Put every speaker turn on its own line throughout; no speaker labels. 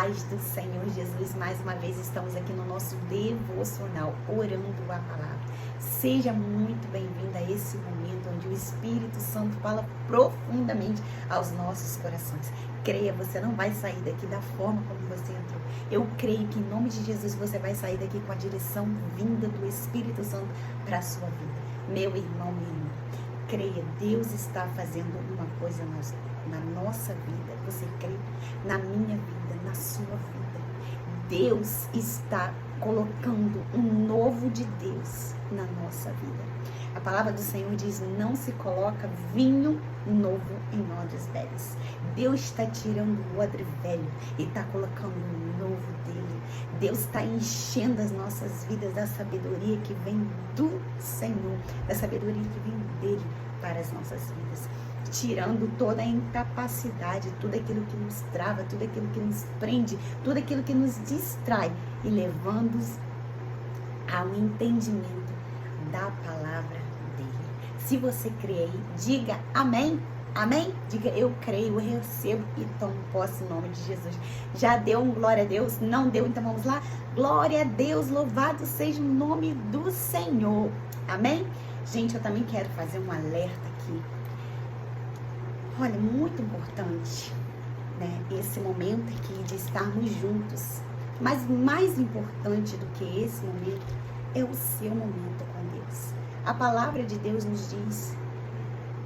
paz do Senhor Jesus. Mais uma vez estamos aqui no nosso devocional, orando a palavra. Seja muito bem-vindo a esse momento onde o Espírito Santo fala profundamente aos nossos corações. Creia, você não vai sair daqui da forma como você entrou. Eu creio que em nome de Jesus você vai sair daqui com a direção vinda do Espírito Santo para a sua vida. Meu irmão, minha irmã, creia, Deus está fazendo uma coisa na nossa vida. Você crê? Na minha vida, na sua vida. Deus está colocando um novo de Deus na nossa vida. A palavra do Senhor diz: não se coloca vinho novo em odres velhos. Deus está tirando o odre velho e está colocando um novo dele. Deus está enchendo as nossas vidas da sabedoria que vem do Senhor, da sabedoria que vem dele para as nossas vidas. Tirando toda a incapacidade, tudo aquilo que nos trava, tudo aquilo que nos prende, tudo aquilo que nos distrai e levando-os ao entendimento da palavra dele. Se você crê aí, diga amém. Amém? Diga: eu creio, eu recebo e tomo posse em nome de Jesus. Já deu um glória a Deus? Não deu? Então vamos lá? Glória a Deus, louvado seja o nome do Senhor. Amém? Gente, eu também quero fazer um alerta aqui. Olha, muito importante, né, esse momento aqui de estarmos juntos. Mas mais importante do que esse momento é o seu momento com Deus. A palavra de Deus nos diz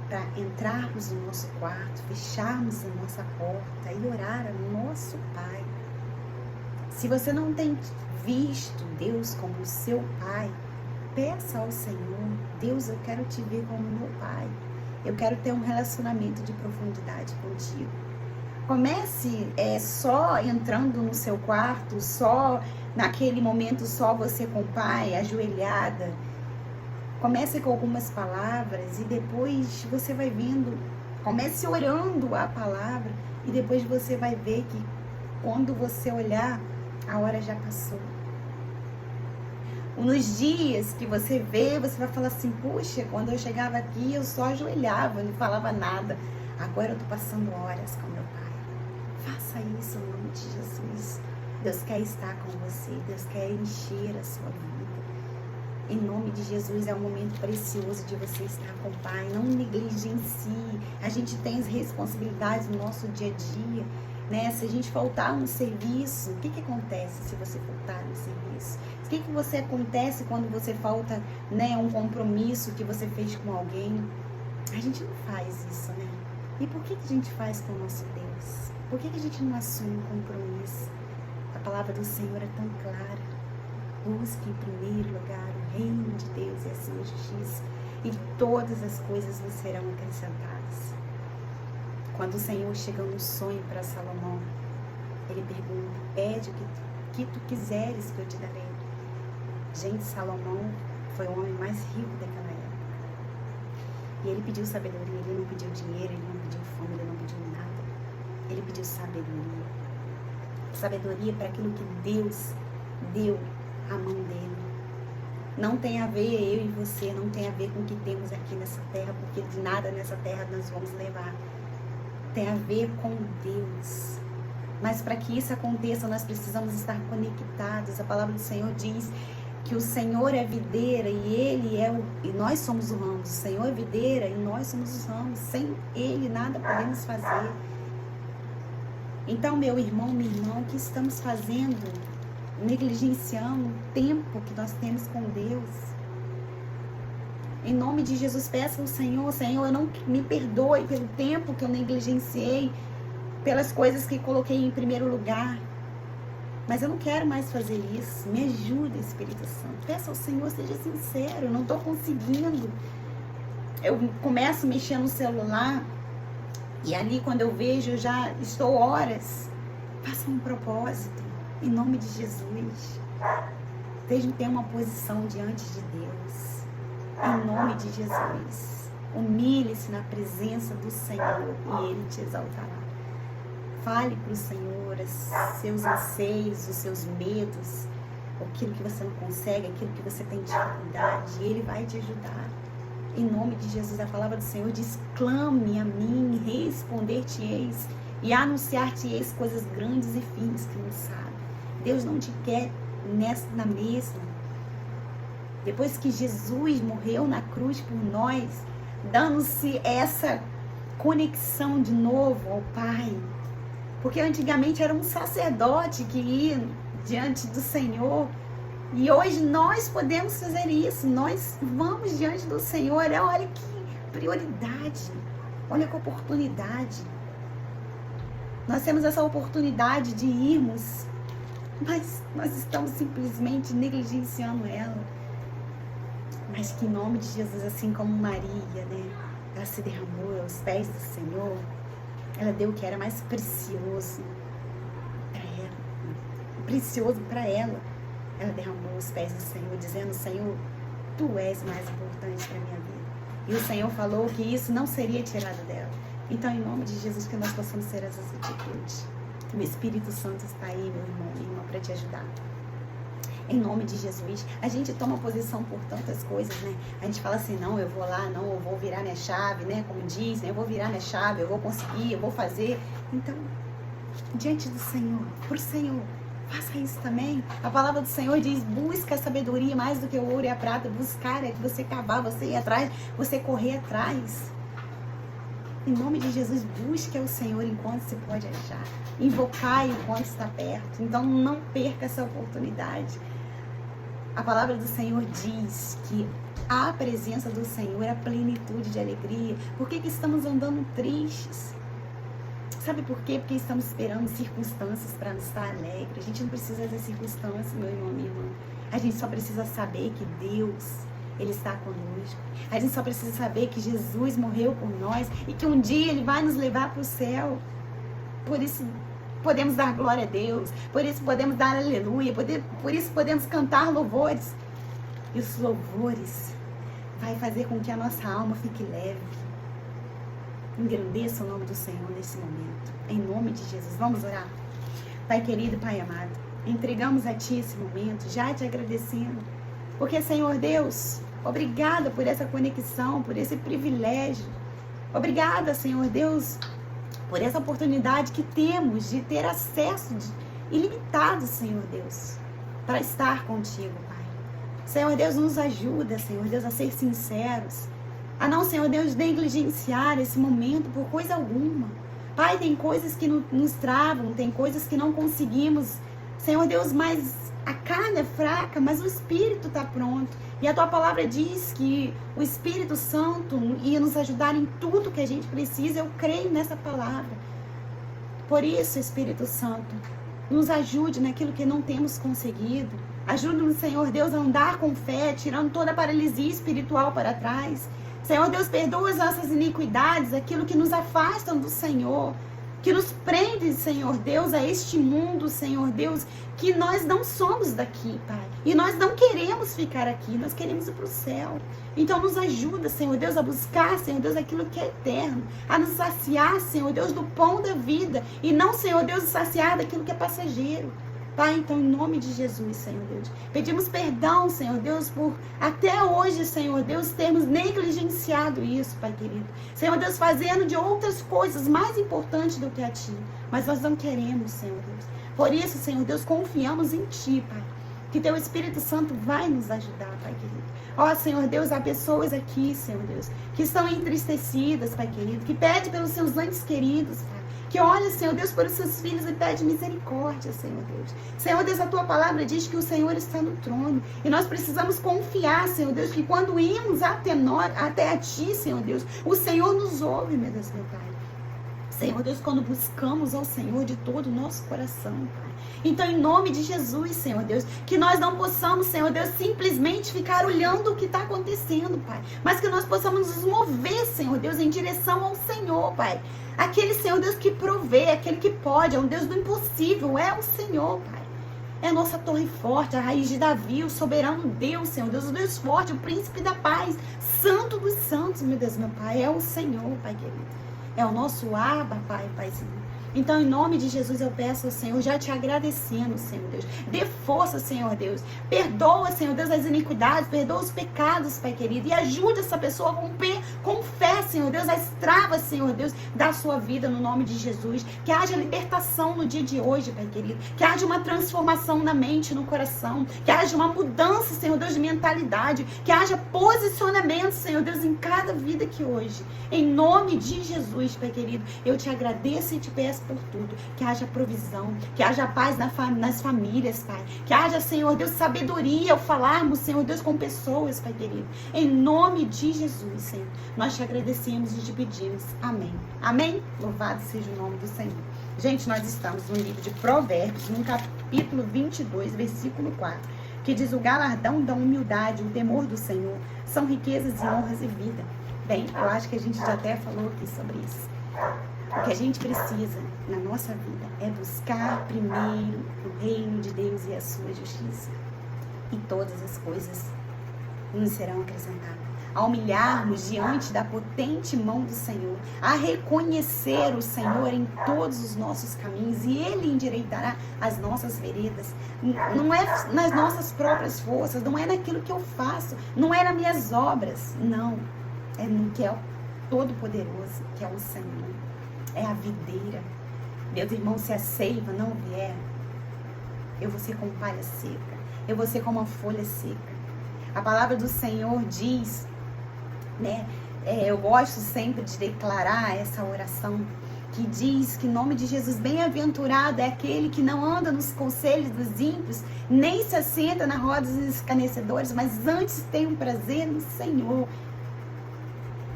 para entrarmos no nosso quarto, fecharmos a nossa porta e orar ao nosso Pai. Se você não tem visto Deus como seu Pai, peça ao Senhor: Deus, eu quero te ver como meu Pai. Eu quero ter um relacionamento de profundidade contigo. Comece só entrando no seu quarto, só naquele momento, só você com o Pai, ajoelhada. Comece com algumas palavras e depois você vai vendo. Comece orando a palavra e depois você vai ver que quando você olhar, a hora já passou. Nos dias que você vê, você vai falar assim: puxa, quando eu chegava aqui eu só ajoelhava, não falava nada. Agora eu tô passando horas com meu Pai. Faça isso em nome de Jesus. Deus quer estar com você, Deus quer encher a sua vida. Em nome de Jesus, é um momento precioso de você estar com o Pai. Não negligencie. A gente tem as responsabilidades no nosso dia a dia, né? Se a gente faltar um serviço, o que acontece se você faltar um serviço? O que você acontece quando você falta, né, um compromisso que você fez com alguém? A gente não faz isso, né? E por que a gente faz com o nosso Deus? Por que a gente não assume um compromisso? A palavra do Senhor é tão clara. Busque em primeiro lugar o reino de Deus e a sua justiça, e todas as coisas lhe serão acrescentadas. Quando o Senhor chega no sonho para Salomão, ele pergunta: pede o que tu quiseres que eu te darei. Gente, Salomão foi o homem mais rico daquela época. E ele pediu sabedoria, ele não pediu dinheiro, ele não pediu fome, ele não pediu nada. Ele pediu sabedoria. Sabedoria para aquilo que Deus deu à mão dele. Não tem a ver eu e você, não tem a ver com o que temos aqui nessa terra, porque de nada nessa terra nós vamos levar. Tem a ver com Deus. Mas para que isso aconteça, nós precisamos estar conectados. A palavra do Senhor diz que o Senhor é videira e nós somos o ramo. O Senhor é videira e nós somos os ramos. Sem Ele nada podemos fazer. Então, meu irmão, minha irmã, o que estamos fazendo? Negligenciando o tempo que nós temos com Deus. Em nome de Jesus, peça ao Senhor: Senhor, eu não me perdoe pelo tempo que eu negligenciei, pelas coisas que coloquei em primeiro lugar. Mas eu não quero mais fazer isso. Me ajuda, Espírito Santo. Peça ao Senhor, seja sincero. Eu não estou conseguindo. Eu começo a mexer no celular e ali, quando eu vejo, eu já estou horas. Faça um propósito, em nome de Jesus. Tenha uma posição diante de Deus, em nome de Jesus. Humilhe-se na presença do Senhor e Ele te exaltará. Fale para o Senhor os seus anseios, os seus medos, aquilo que você não consegue, aquilo que você tem dificuldade, e Ele vai te ajudar. Em nome de Jesus, a palavra do Senhor diz: clame a mim, responder-te-eis e anunciar-te-eis coisas grandes e firmes que não sabe. Deus não te quer na mesma. Depois que Jesus morreu na cruz por nós, dando-se essa conexão de novo ao Pai. Porque antigamente era um sacerdote que ia diante do Senhor. E hoje nós podemos fazer isso. Nós vamos diante do Senhor. Olha que prioridade. Olha que oportunidade. Nós temos essa oportunidade de irmos, mas nós estamos simplesmente negligenciando ela. Mas que em nome de Jesus, assim como Maria, né? Ela se derramou aos pés do Senhor. Ela deu o que era mais precioso para ela. Precioso para ela. Ela derramou os pés do Senhor, dizendo: Senhor, Tu és mais importante para a minha vida. E o Senhor falou que isso não seria tirado dela. Então, em nome de Jesus, que nós possamos ter essas atitudes. O Espírito Santo está aí, meu irmão e irmã, para te ajudar. Em nome de Jesus, a gente toma posição por tantas coisas, né? A gente fala assim: não, eu vou lá, não, eu vou virar minha chave, né? Como diz, né? Eu vou virar minha chave, eu vou conseguir, eu vou fazer. Então, diante do Senhor, por Senhor, faça isso também. A palavra do Senhor diz: busca a sabedoria mais do que o ouro e a prata. Buscar é que você cavar, você ir atrás, você correr atrás. Em nome de Jesus, busque ao Senhor enquanto se pode achar. Invocai enquanto está perto. Então não perca essa oportunidade. A palavra do Senhor diz que a presença do Senhor é a plenitude de alegria. Por que estamos andando tristes? Sabe por quê? Porque estamos esperando circunstâncias para nos estar alegres. A gente não precisa das circunstâncias, meu irmão, minha irmã. A gente só precisa saber que Deus, Ele está conosco. A gente só precisa saber que Jesus morreu por nós e que um dia Ele vai nos levar para o céu. Por isso podemos dar glória a Deus. Por isso podemos dar aleluia. Por isso podemos cantar louvores. E os louvores vai fazer com que a nossa alma fique leve. Engrandeça o nome do Senhor nesse momento. Em nome de Jesus. Vamos orar? Pai querido, Pai amado, entregamos a Ti esse momento, já te agradecendo. Porque, Senhor Deus, obrigada por essa conexão, por esse privilégio. Obrigada, Senhor Deus, por essa oportunidade que temos de ter acesso ilimitado, Senhor Deus, para estar contigo, Pai. Senhor Deus, nos ajuda, Senhor Deus, a ser sinceros, a não, Senhor Deus, negligenciar esse momento por coisa alguma. Pai, tem coisas que nos travam, tem coisas que não conseguimos, Senhor Deus, mas a carne é fraca, mas o Espírito está pronto. E a Tua palavra diz que o Espírito Santo ia nos ajudar em tudo que a gente precisa. Eu creio nessa palavra. Por isso, Espírito Santo, nos ajude naquilo que não temos conseguido. Ajude-nos, Senhor Deus, a andar com fé, tirando toda a paralisia espiritual para trás. Senhor Deus, perdoa as nossas iniquidades, aquilo que nos afastam do Senhor, que nos prende, Senhor Deus, a este mundo, Senhor Deus, que nós não somos daqui, Pai. E nós não queremos ficar aqui, nós queremos ir para o céu. Então nos ajuda, Senhor Deus, a buscar, Senhor Deus, aquilo que é eterno, a nos saciar, Senhor Deus, do pão da vida, e não, Senhor Deus, saciar daquilo que é passageiro. Pai, então, em nome de Jesus, Senhor Deus, pedimos perdão, Senhor Deus, por até hoje, Senhor Deus, termos negligenciado isso, Pai querido. Senhor Deus, fazendo de outras coisas mais importantes do que a Ti. Mas nós não queremos, Senhor Deus. Por isso, Senhor Deus, confiamos em Ti, Pai. Que Teu Espírito Santo vai nos ajudar, Pai querido. Ó, Senhor Deus, há pessoas aqui, Senhor Deus, que estão entristecidas, Pai querido, que pedem pelos seus entes queridos, Pai. Que olha, Senhor Deus, para os seus filhos e pede misericórdia, Senhor Deus. Senhor Deus, a Tua palavra diz que o Senhor está no trono. E nós precisamos confiar, Senhor Deus, que quando irmos até a Ti, Senhor Deus, o Senhor nos ouve, meu Deus, meu Pai. Senhor Deus, quando buscamos ao Senhor de todo o nosso coração, Pai. Então, em nome de Jesus, Senhor Deus, que nós não possamos, Senhor Deus, simplesmente ficar olhando o que está acontecendo, Pai. Mas que nós possamos nos mover, Senhor Deus, em direção ao Senhor, Pai. Aquele Senhor Deus que provê, aquele que pode, é um Deus do impossível, é o Senhor, Pai. É a nossa torre forte, a raiz de Davi, o soberano Deus, Senhor Deus, o Deus forte, o príncipe da paz, santo dos santos, meu Deus, meu Pai, é o Senhor, Pai querido. É o nosso Abba, Pai, Paizinho. Então, em nome de Jesus, eu peço ao Senhor, já te agradecendo, Senhor Deus. Dê força, Senhor Deus. Perdoa, Senhor Deus, as iniquidades, perdoa os pecados, Pai querido. E ajude essa pessoa a romper com fé, Senhor Deus, as travas, Senhor Deus, da sua vida, no nome de Jesus. Que haja libertação no dia de hoje, Pai querido. Que haja uma transformação na mente, no coração. Que haja uma mudança, Senhor Deus, de mentalidade. Que haja posicionamento, Senhor Deus, em cada vida aqui hoje. Em nome de Jesus, Pai querido, eu te agradeço e te peço por tudo, que haja provisão, que haja paz nas famílias, Pai, que haja, Senhor Deus, sabedoria ao falarmos, Senhor Deus, com pessoas, Pai querido, em nome de Jesus, Senhor, nós te agradecemos e te pedimos, amém, amém, louvado seja o nome do Senhor. Gente, nós estamos no livro de Provérbios, no capítulo 22, versículo 4, que diz: o galardão da humildade, o temor do Senhor, são riquezas e honras e vida. Bem, eu acho que a gente já até falou aqui sobre isso. O que a gente precisa na nossa vida é buscar primeiro o reino de Deus e a sua justiça. E todas as coisas nos serão acrescentadas. A humilharmos diante da potente mão do Senhor, a reconhecer o Senhor em todos os nossos caminhos, e Ele endireitará as nossas veredas. Não é nas nossas próprias forças, não é naquilo que eu faço, não é nas minhas obras, não. É no que é o Todo-Poderoso, que é o Senhor. É a videira. Meus irmãos, se a seiva não vier, eu vou ser como palha seca. Eu vou ser como uma folha seca. A palavra do Senhor diz, né? Eu gosto sempre de declarar essa oração, que diz que em nome de Jesus, bem-aventurado é aquele que não anda nos conselhos dos ímpios, nem se assenta na roda dos escarnecedores, mas antes tem um prazer no Senhor.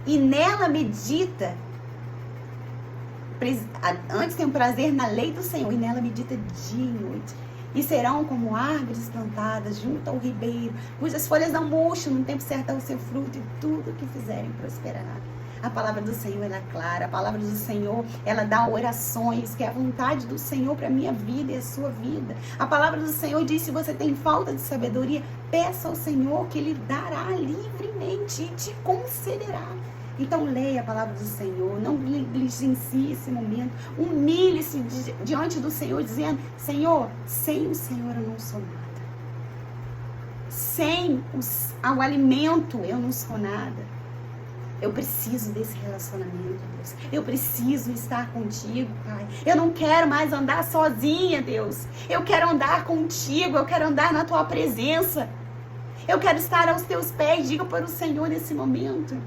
E nela medita, antes tem um prazer na lei do Senhor, e nela medita dia e noite. E serão como árvores plantadas junto ao ribeiro, cujas folhas não murcham, no tempo certo ao seu fruto, e tudo que fizerem prosperará. A palavra do Senhor, ela é clara. A palavra do Senhor, ela dá orações, que é a vontade do Senhor para a minha vida e a sua vida. A palavra do Senhor diz: se você tem falta de sabedoria, peça ao Senhor, que Ele dará livremente e te concederá. Então leia a palavra do Senhor, não negligencie esse momento, humilhe-se diante do Senhor, dizendo: Senhor, sem o Senhor eu não sou nada. Sem o alimento eu não sou nada. Eu preciso desse relacionamento, Deus. Eu preciso estar contigo, Pai. Eu não quero mais andar sozinha, Deus. Eu quero andar contigo, eu quero andar na tua presença. Eu quero estar aos teus pés, diga para o Senhor nesse momento.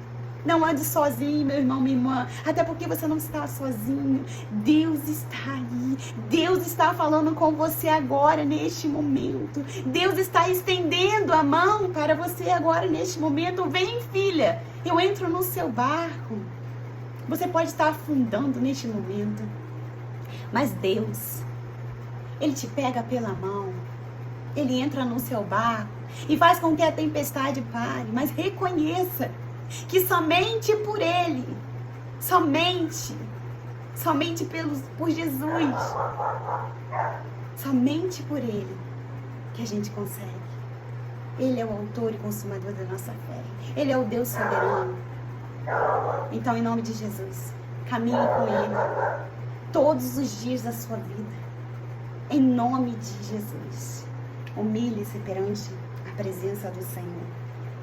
Não ande sozinho, meu irmão, minha irmã. Até porque você não está sozinho. Deus está aí. Deus está falando com você agora, neste momento. Deus está estendendo a mão para você agora, neste momento. Vem, filha. Eu entro no seu barco. Você pode estar afundando neste momento. Mas Deus, Ele te pega pela mão. Ele entra no seu barco e faz com que a tempestade pare. Mas reconheça que somente por Ele, somente por Jesus, somente por Ele que a gente consegue. Ele é o autor e consumador da nossa fé. Ele é o Deus soberano. Então, em nome de Jesus, caminhe com Ele todos os dias da sua vida. Em nome de Jesus, humilhe-se perante a presença do Senhor.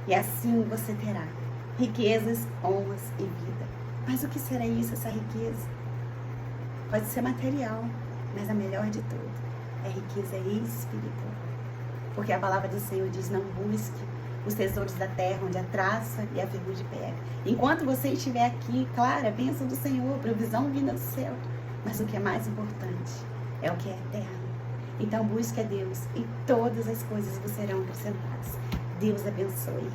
E assim você terá riquezas, honras e vida. Mas o que será isso, essa riqueza? Pode ser material, mas a melhor de tudo é riqueza espiritual. Porque a palavra do Senhor diz: não busque os tesouros da terra, onde a traça e a ferrugem pega. Enquanto você estiver aqui, claro, a bênção do Senhor, provisão vinda do céu. Mas o que é mais importante é o que é eterno. Então busque a Deus e todas as coisas vos serão acrescentadas. Deus abençoe.